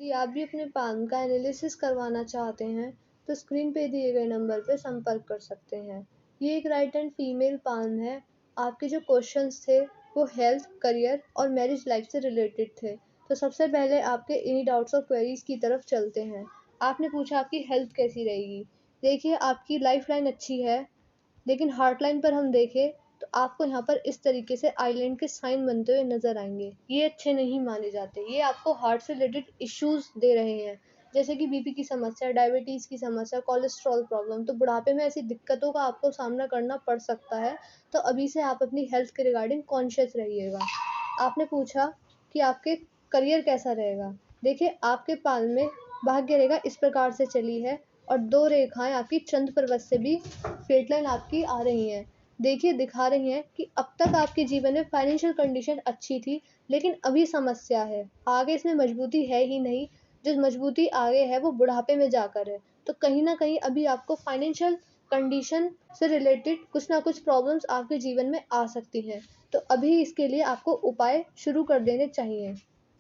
यदि आप भी अपने पान का एनालिसिस करवाना चाहते हैं, तो स्क्रीन पे दिए गए नंबर पर संपर्क कर सकते हैं। ये एक राइट एंड फीमेल पान है। आपके जो क्वेश्चंस थे, वो हेल्थ, करियर और मैरिज लाइफ से रिलेटेड थे। तो सबसे पहले आपके इन्हीं डाउट्स और क्वेरीज की तरफ चलते हैं। आपने पूछा आपकी हेल्थ कैसी रहेगी। देखिए, आपकी लाइफ लाइन अच्छी है, लेकिन हार्ट लाइन पर हम देखें तो आपको यहाँ पर इस तरीके से आइलैंड के साइन बनते हुए नजर आएंगे। ये अच्छे नहीं माने जाते। ये आपको हार्ट से रिलेटेड इश्यूज दे रहे हैं, जैसे कि बीपी की समस्या, डायबिटीज की समस्या, कोलेस्ट्रॉल प्रॉब्लम। तो बुढ़ापे में ऐसी दिक्कतों का आपको सामना करना पड़ सकता है। तो अभी से आप अपनी हेल्थ के रिगार्डिंग कॉन्शियस रहिएगा। आपने पूछा कि आपके करियर कैसा रहेगा। देखिए, आपके पाल में भाग्य रेखा इस प्रकार से चली है और दो रेखाएं आपकी चंद्र पर्वत से भी फेट लाइन आपकी आ रही हैं। देखिए, दिखा रही हैं कि अब तक आपके जीवन में फाइनेंशियल कंडीशन अच्छी थी, लेकिन अभी समस्या है। आगे इसमें मजबूती है ही नहीं। जो मजबूती आगे है वो बुढ़ापे में जाकर है। तो कहीं ना कहीं अभी आपको फाइनेंशियल कंडीशन से रिलेटेड कुछ ना कुछ प्रॉब्लम्स आपके जीवन में आ सकती हैं। तो अभी इसके लिए आपको उपाय शुरू कर देने चाहिए,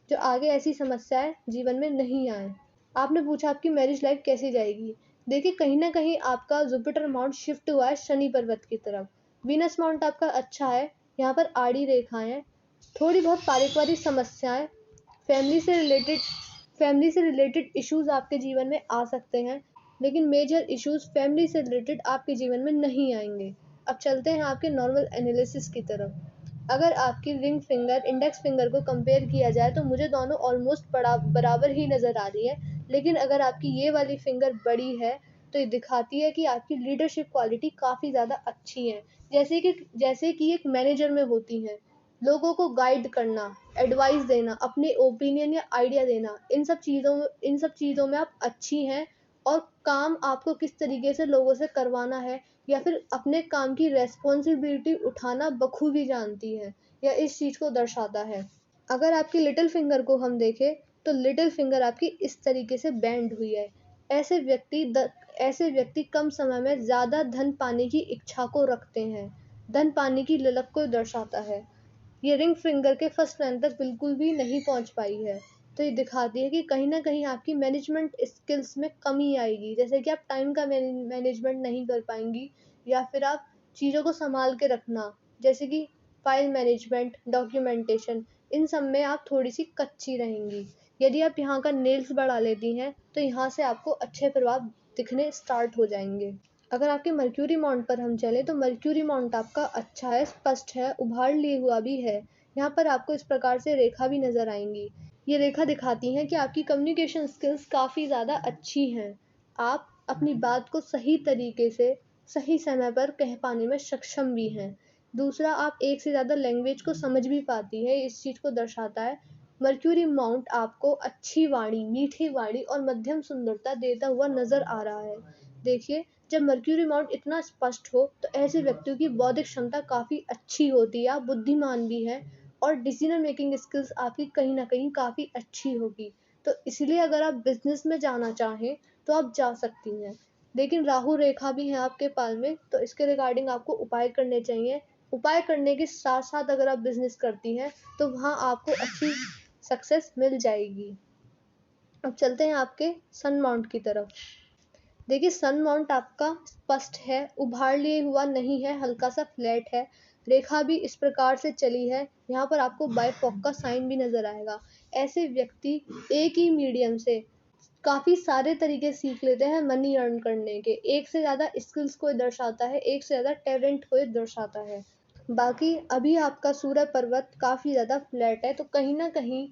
जो आगे ऐसी समस्याएं जीवन में नहीं आए। आपने पूछा आपकी मैरिज लाइफ कैसी जाएगी। देखिए, कहीं ना कहीं आपका जुपिटर माउंट शिफ्ट हुआ है शनि पर्वत की तरफ। वीनस माउंट आपका अच्छा है। यहाँ पर आड़ी रेखाएं हैं। थोड़ी बहुत पारिवारिक समस्याएं, फैमिली से रिलेटेड फैमिली से रिलेटेड इश्यूज आपके जीवन में आ सकते हैं, लेकिन मेजर इश्यूज फैमिली से रिलेटेड आपके जीवन में नहीं आएंगे। अब चलते हैं आपके नॉर्मल एनालिसिस की तरफ। अगर आपकी रिंग फिंगर इंडेक्स फिंगर को कंपेयर किया जाए तो मुझे दोनों ऑलमोस्ट बराबर ही नज़र आ रही है। लेकिन अगर आपकी ये वाली फिंगर बड़ी है, तो ये दिखाती है कि आपकी लीडरशिप क्वालिटी काफ़ी ज़्यादा अच्छी है। जैसे कि एक मैनेजर में होती हैं। लोगों को गाइड करना, एडवाइस देना, अपने ओपिनियन या आइडिया देना, इन सब चीज़ों में आप अच्छी हैं। और काम आपको किस तरीके से लोगों से करवाना है, या फिर अपने काम की रेस्पॉन्सिबिलिटी उठाना बखूबी जानती हैं। यह इस चीज़ को दर्शाता है। अगर आपकी लिटिल फिंगर को हम देखें, तो लिटिल फिंगर आपकी इस तरीके से बैंड हुई है। ऐसे व्यक्ति ऐसे व्यक्ति कम समय में ज़्यादा धन पाने की इच्छा को रखते हैं। धन पाने की ललक को दर्शाता है। ये रिंग फिंगर के फर्स्ट लाइन तक बिल्कुल भी नहीं पहुंच पाई है। तो ये दिखाती है कि कहीं ना कहीं आपकी मैनेजमेंट स्किल्स में कमी आएगी, जैसे कि आप टाइम का मैनेजमेंट नहीं कर पाएंगी, या फिर आप चीज़ों को संभाल के रखना, जैसे कि फाइल मैनेजमेंट, डॉक्यूमेंटेशन, इन सब में आप थोड़ी सी कच्ची रहेंगी। यदि आप यहाँ का नेल्स बढ़ा लेती हैं, तो यहाँ से आपको अच्छे प्रभाव दिखने स्टार्ट हो जाएंगे। अगर आपके मर्क्यूरी माउंट पर हम चलें, तो मर्क्यूरी माउंट आपका अच्छा है, स्पष्ट है, उभार लिए हुआ भी है। यहाँ पर आपको इस प्रकार से रेखा भी नजर आएंगी। ये रेखा दिखाती हैं कि आपकी कम्युनिकेशन स्किल्स काफ़ी ज़्यादा अच्छी हैं। आप अपनी बात को सही तरीके से सही समय पर कह पाने में सक्षम भी हैं। दूसरा, आप एक से ज़्यादा लैंग्वेज को समझ भी पाती है। इस चीज़ को दर्शाता है। मर्क्यूरी माउंट आपको अच्छी वाणी, मीठी वाणी और मध्यम सुंदरता देता हुआ नजर आ रहा है। देखिए, जब मर्क्यूरी माउंट इतना स्पष्ट हो, तो ऐसे व्यक्तियों की बौद्धिक क्षमता काफ़ी अच्छी होती है। आप बुद्धिमान भी हैं और डिसीजन मेकिंग स्किल्स आपकी कहीं ना कहीं काफ़ी अच्छी होगी। तो इसलिए अगर आप बिजनेस में जाना चाहें, तो आप जा सकती हैं। लेकिन राहु रेखा भी है आपके पाल में, तो इसके रिगार्डिंग आपको उपाय करने चाहिए। उपाय करने के साथ साथ अगर आप बिजनेस करती हैं, तो वहाँ आपको अच्छी सक्सेस मिल जाएगी। अब चलते हैं आपके सन माउंट की तरफ। देखिए, सन माउंट आपका स्पष्ट है, उभार लिए हुआ नहीं है, हल्का सा फ्लैट है। रेखा भी इस प्रकार से चली है। यहाँ पर आपको बाइफॉक का साइन भी नजर आएगा। ऐसे व्यक्ति एक ही मीडियम से काफ़ी सारे तरीके सीख लेते हैं मनी अर्न करने के। एक से ज़्यादा स्किल्स को ये दर्शाता है, एक से ज़्यादा टैलेंट को ये दर्शाता है। बाकी अभी आपका सूर्य पर्वत काफ़ी ज़्यादा फ्लैट है, तो कहीं ना कहीं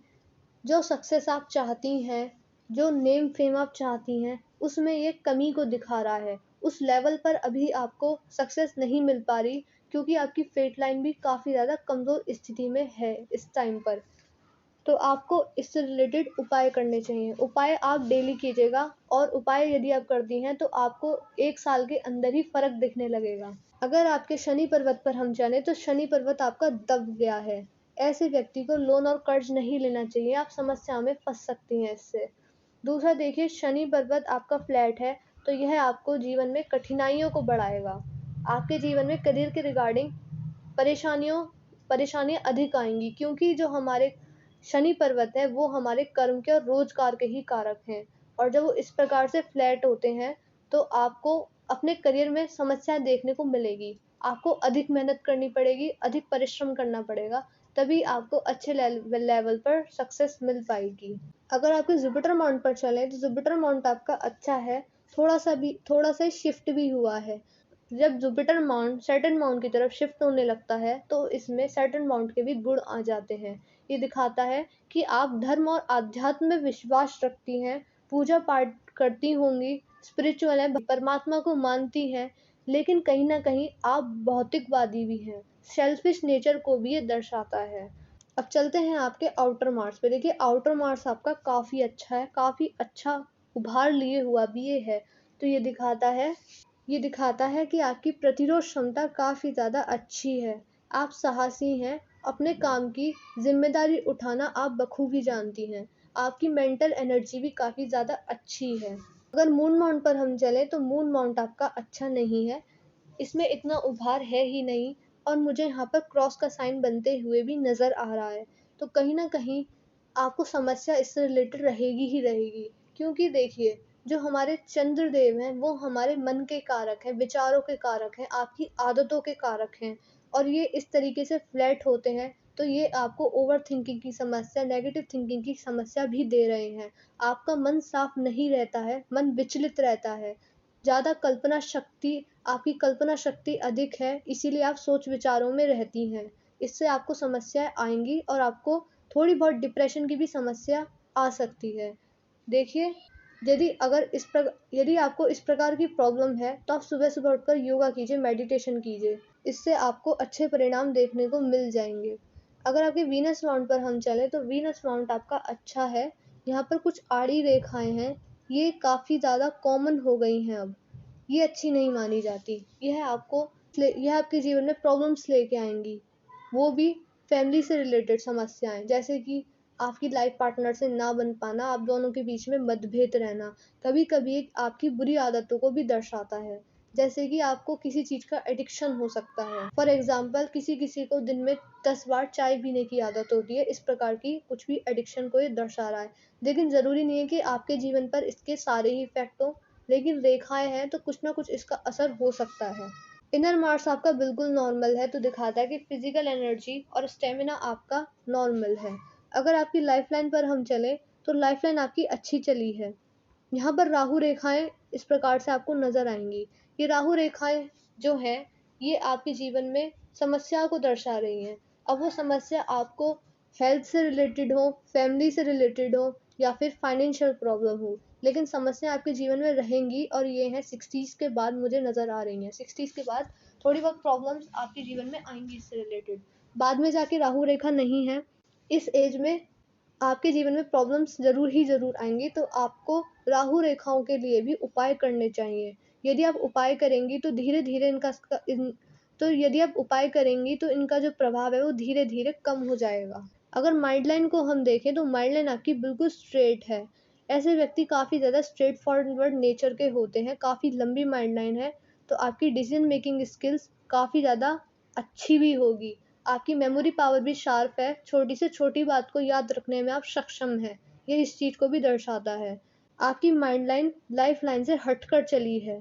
जो सक्सेस आप चाहती हैं, जो नेम फेम आप चाहती हैं, उसमें ये कमी को दिखा रहा है। उस लेवल पर अभी आपको सक्सेस नहीं मिल पा रही, क्योंकि आपकी फेट लाइन भी काफ़ी ज़्यादा कमज़ोर स्थिति में है इस टाइम पर। तो आपको इससे रिलेटेड उपाय करने चाहिए। उपाय आप डेली कीजिएगा, और उपाय यदि आप करती हैं, तो आपको 1 साल के अंदर ही फ़र्क दिखने लगेगा। अगर आपके शनि पर्वत पर हम चलें, तो शनि पर्वत आपका दब गया है। ऐसे व्यक्ति को लोन और कर्ज नहीं लेना चाहिए, आप समस्या में फंस सकती हैं इससे। दूसरा, देखिए, शनि पर्वत आपका फ्लैट है, तो यह आपको जीवन में कठिनाइयों को बढ़ाएगा। आपके जीवन में करियर के रिगार्डिंग परेशानियाँ अधिक आएंगी, क्योंकि जो हमारे शनि पर्वत है वो हमारे कर्म के और रोजगार के ही कारक हैं, और जब वो इस प्रकार से फ्लैट होते हैं तो आपको अपने करियर में समस्याएं देखने को मिलेगी। आपको अधिक मेहनत करनी पड़ेगी, अधिक परिश्रम करना पड़ेगा, तभी आपको अच्छे लेवल पर सक्सेस मिल पाएगी। अगर आपके जुपिटर माउंट पर चले तो जुपिटर माउंट आपका अच्छा है, थोड़ा सा शिफ्ट भी हुआ है। जब जुपिटर माउंट सैटर्न माउंट की तरफ शिफ्ट होने लगता है तो इसमें सैटर्न माउंट के भी गुण आ जाते हैं। ये दिखाता है कि आप धर्म और आध्यात्म में विश्वास रखती हैं, पूजा पाठ करती होंगी, स्पिरिचुअल है, परमात्मा को मानती हैं, लेकिन कहीं ना कहीं आप भौतिकवादी भी हैं। सेल्फिश नेचर को भी ये दर्शाता है। अब चलते हैं आपके आउटर मार्स पे। देखिए आउटर मार्स आपका काफी अच्छा है, काफी अच्छा उभार लिए हुआ भी ये है। तो ये दिखाता है कि आपकी प्रतिरोध क्षमता काफ़ी ज़्यादा अच्छी है। आप साहसी हैं, अपने काम की ज़िम्मेदारी उठाना आप बखूबी जानती हैं। आपकी मेंटल एनर्जी भी काफ़ी ज़्यादा अच्छी है। अगर मून माउंट पर हम चलें तो मून माउंट आपका अच्छा नहीं है, इसमें इतना उभार है ही नहीं, और मुझे यहाँ पर क्रॉस का साइन बनते हुए भी नज़र आ रहा है। तो कहीं ना कहीं आपको समस्या इससे रिलेटेड रहेगी ही रहेगी, क्योंकि देखिए जो हमारे चंद्रदेव हैं वो हमारे मन के कारक हैं, विचारों के कारक हैं, आपकी आदतों के कारक हैं, और ये इस तरीके से फ्लैट होते हैं तो ये आपको ओवर थिंकिंग की समस्या, नेगेटिव थिंकिंग की समस्या भी दे रहे हैं। आपका मन साफ नहीं रहता है, मन विचलित रहता है, ज़्यादा कल्पना शक्ति, आपकी कल्पना शक्ति अधिक है, इसीलिए आप सोच विचारों में रहती हैं। इससे आपको समस्याएं आएंगी और आपको थोड़ी बहुत डिप्रेशन की भी समस्या आ सकती है। देखिए यदि आपको इस प्रकार की प्रॉब्लम है तो आप सुबह सुबह उठकर योगा कीजिए, मेडिटेशन कीजिए, इससे आपको अच्छे परिणाम देखने को मिल जाएंगे। अगर आपके वीनस माउंट पर हम चले तो वीनस माउंट आपका अच्छा है। यहाँ पर कुछ आड़ी रेखाएं हैं, ये काफ़ी ज़्यादा कॉमन हो गई हैं अब, ये अच्छी नहीं मानी जाती। यह आपके जीवन में प्रॉब्लम्स लेके आएंगी, वो भी फैमिली से रिलेटेड समस्याएं, जैसे कि आपकी लाइफ पार्टनर से ना बन पाना, आप दोनों के बीच में मतभेद रहना। कभी कभी एक आपकी बुरी आदतों को भी दर्शाता है, जैसे कि आपको किसी चीज़ का एडिक्शन हो सकता है। फॉर एग्जाम्पल किसी किसी को दिन में 10 बार चाय पीने की आदत होती है, इस प्रकार की कुछ भी एडिक्शन को ये दर्शा रहा है। लेकिन ज़रूरी नहीं है कि आपके जीवन पर इसके सारे ही इफेक्ट हो, लेकिन रेखाएं हैं तो कुछ ना कुछ इसका असर हो सकता है। इनर मार्स आपका बिल्कुल नॉर्मल है, तो दिखाता है कि फिजिकल एनर्जी और स्टेमिना आपका नॉर्मल है। अगर आपकी लाइफलाइन पर हम चलें तो लाइफलाइन आपकी अच्छी चली है। यहाँ पर राहु रेखाएं इस प्रकार से आपको नजर आएंगी। ये राहु रेखाएं जो है ये आपके जीवन में समस्या को दर्शा रही हैं। अब वो समस्या आपको हेल्थ से रिलेटेड हो, फैमिली से रिलेटेड हो, या फिर फाइनेंशियल प्रॉब्लम हो, लेकिन समस्या आपके जीवन में रहेंगी, और ये है 60s के बाद मुझे नज़र आ रही हैं। 60s के बाद थोड़ी बहुत प्रॉब्लम्स आपके जीवन में आएंगी इससे रिलेटेड। बाद में जाके राहु रेखा नहीं है, इस एज में आपके जीवन में प्रॉब्लम्स ज़रूर आएंगी, तो आपको राहु रेखाओं के लिए भी उपाय करने चाहिए। यदि आप उपाय करेंगी तो धीरे धीरे यदि आप उपाय करेंगी तो इनका जो प्रभाव है वो धीरे धीरे कम हो जाएगा। अगर माइंड लाइन को हम देखें तो माइंड लाइन आपकी बिल्कुल स्ट्रेट है। ऐसे व्यक्ति काफ़ी ज़्यादा स्ट्रेट फॉरवर्ड नेचर के होते हैं, काफ़ी लंबी माइंड लाइन है, तो आपकी डिसीजन मेकिंग स्किल्स काफ़ी ज़्यादा अच्छी भी होगी। आपकी मेमोरी पावर भी शार्प है, छोटी से छोटी बात को याद रखने में आप सक्षम हैं, ये इस चीज़ को भी दर्शाता है। आपकी माइंड लाइन लाइफ लाइन से हटकर चली है,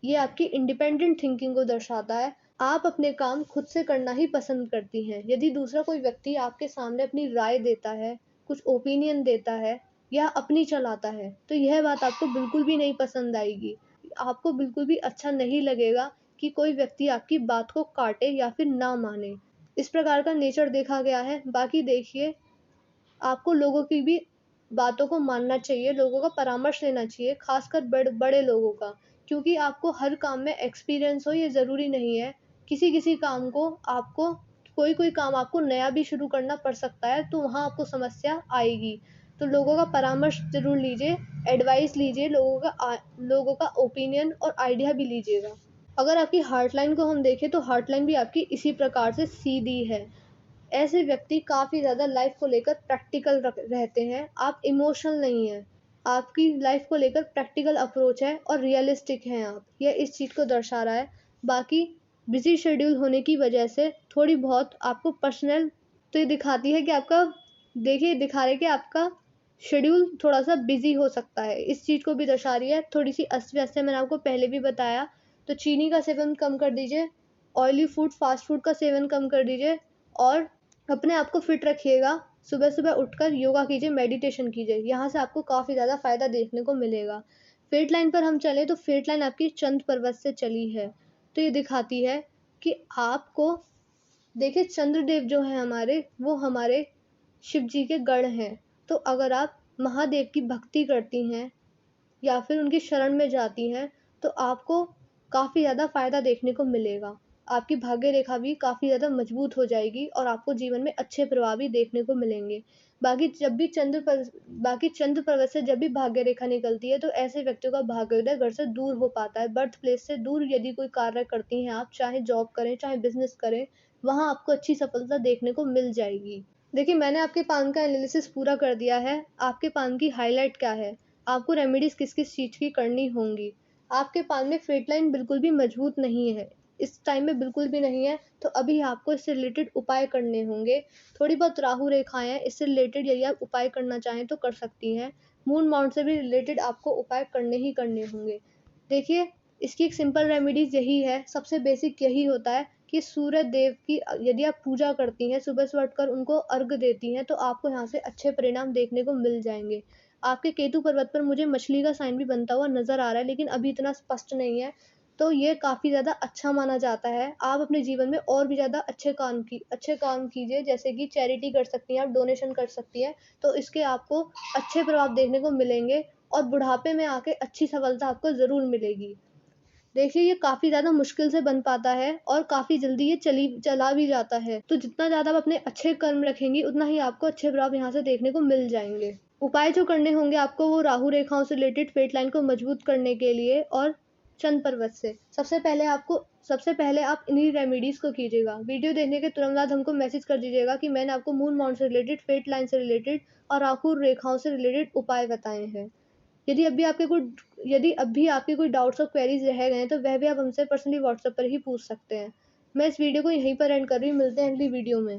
ये आपकी इंडिपेंडेंट थिंकिंग को दर्शाता है। आप अपने काम खुद से करना ही पसंद करती हैं। यदि दूसरा कोई व्यक्ति आपके सामने अपनी राय देता है, कुछ ओपिनियन देता है या अपनी चलाता है, तो यह बात आपको बिल्कुल भी नहीं पसंद आएगी। आपको बिल्कुल भी अच्छा नहीं लगेगा कि कोई व्यक्ति आपकी बात को काटे या फिर ना माने। इस प्रकार का नेचर देखा गया है। बाकी देखिए, आपको लोगों की भी बातों को मानना चाहिए, लोगों का परामर्श लेना चाहिए, खासकर बड़े लोगों का, क्योंकि आपको हर काम में एक्सपीरियंस हो ये ज़रूरी नहीं है। किसी किसी काम को आपको कोई काम आपको नया भी शुरू करना पड़ सकता है, तो वहाँ आपको समस्या आएगी। तो लोगों का परामर्श ज़रूर लीजिए, एडवाइस लीजिए, लोगों का ओपिनियन और आइडिया भी लीजिएगा। अगर आपकी हार्ट लाइन को हम देखें तो हार्ट लाइन भी आपकी इसी प्रकार से सीधी है। ऐसे व्यक्ति काफ़ी ज़्यादा लाइफ को लेकर प्रैक्टिकल रहते हैं, आप इमोशनल नहीं हैं। आपकी लाइफ को लेकर प्रैक्टिकल अप्रोच है और रियलिस्टिक हैं आप, यह इस चीज़ को दर्शा रहा है। बाकी बिजी शेड्यूल होने की वजह से थोड़ी बहुत आपको पर्सनल, तो ये दिखाती है कि आपका देखिए दिखा रहे हैं कि आपका शेड्यूल थोड़ा-सा बिज़ी हो सकता है, इस चीज़ को भी दर्शा रही है। थोड़ी-सी अस्त-व्यस्त है, मैंने आपको पहले भी बताया। तो चीनी का सेवन कम कर दीजिए, ऑयली फूड, फ़ास्ट फूड का सेवन कम कर दीजिए और अपने आप को फिट रखिएगा। सुबह-सुबह उठकर योगा कीजिए, मेडिटेशन कीजिए, यहाँ से आपको काफ़ी ज़्यादा फ़ायदा देखने को मिलेगा। फेट लाइन पर हम चलें तो फेट लाइन आपकी चंद्र पर्वत से चली है, तो ये दिखाती है कि आपको देखिए चंद्रदेव जो हैं हमारे, वो हमारे शिव जी के गढ़ हैं। तो अगर आप महादेव की भक्ति करती हैं या फिर उनकी शरण में जाती हैं, तो आपको काफ़ी ज़्यादा फ़ायदा देखने को मिलेगा। आपकी भाग्य रेखा भी काफ़ी ज़्यादा मजबूत हो जाएगी और आपको जीवन में अच्छे प्रभाव भी देखने को मिलेंगे। बाकी चंद्र पर्वत से जब भी भाग्य रेखा निकलती है, तो ऐसे व्यक्तियों का भाग्योदय घर से दूर हो पाता है। बर्थ प्लेस से दूर यदि कोई कार्य करती हैं आप, चाहे जॉब करें, चाहे बिज़नेस करें, वहाँ आपको अच्छी सफलता देखने को मिल जाएगी। देखिए, मैंने आपके पान का एनालिसिस पूरा कर दिया है। आपके पान की हाइलाइट क्या है? आपको रेमेडीज़ किस-किस चीज़ की करनी होंगी? आपके पान में फेट लाइन बिल्कुल भी मजबूत नहीं है, इस टाइम में बिल्कुल भी नहीं है, तो अभी आपको इससे रिलेटेड उपाय करने होंगे। थोड़ी बहुत राहु रेखाएँ हैं, इससे रिलेटेड यदि आप उपाय करना चाहें तो कर सकती हैं। मून माउंट से भी रिलेटेड आपको उपाय करने ही करने होंगे। देखिए, इसकी एक सिंपल रेमेडीज़ यही है, सबसे बेसिक यही होता है कि सूर्य देव की यदि आप पूजा करती हैं, सुबह-सुबह उठकर उनको अर्घ देती हैं, तो आपको यहाँ से अच्छे परिणाम देखने को मिल जाएँगे। आपके केतु पर्वत पर मुझे मछली का साइन भी बनता हुआ नज़र आ रहा है, लेकिन अभी इतना स्पष्ट नहीं है, तो ये काफ़ी ज़्यादा अच्छा माना जाता है। आप अपने जीवन में और भी ज़्यादा अच्छे काम कीजिए, जैसे कि चैरिटी कर सकती हैं आप, डोनेशन कर सकती हैं, तो इसके आपको अच्छे प्रभाव देखने को मिलेंगे और बुढ़ापे में आके अच्छी सफलता आपको ज़रूर मिलेगी। देखिए, ये काफ़ी ज़्यादा मुश्किल से बन पाता है और काफ़ी जल्दी ये चला भी जाता है। तो जितना ज़्यादा आप अपने अच्छे कर्म रखेंगी, उतना ही आपको अच्छे प्रभाव यहाँ से देखने को मिल जाएँगे। उपाय जो करने होंगे आपको वो राहु रेखाओं से रिलेटेड फेट लाइन को मजबूत करने के लिए और चंद पर्वत से। सबसे पहले आप इन्हीं रेमेडीज़ को कीजिएगा। वीडियो देखने के तुरंत बाद हमको मैसेज कर दीजिएगा कि मैंने आपको मून माउंट से रिलेटेड, फेट लाइन से रिलेटेड और राहु रेखाओं से रिलेटेड उपाय बताए हैं। यदि अब भी आपके कोई डाउट्स और क्वेरीज़ रह गए हैं, तो वह भी आप हमसे पर्सनली व्हाट्सएप पर ही पूछ सकते हैं। मैं इस वीडियो को यहीं पर एंड कर रही हूँ, मिलते हैं अगली वीडियो में।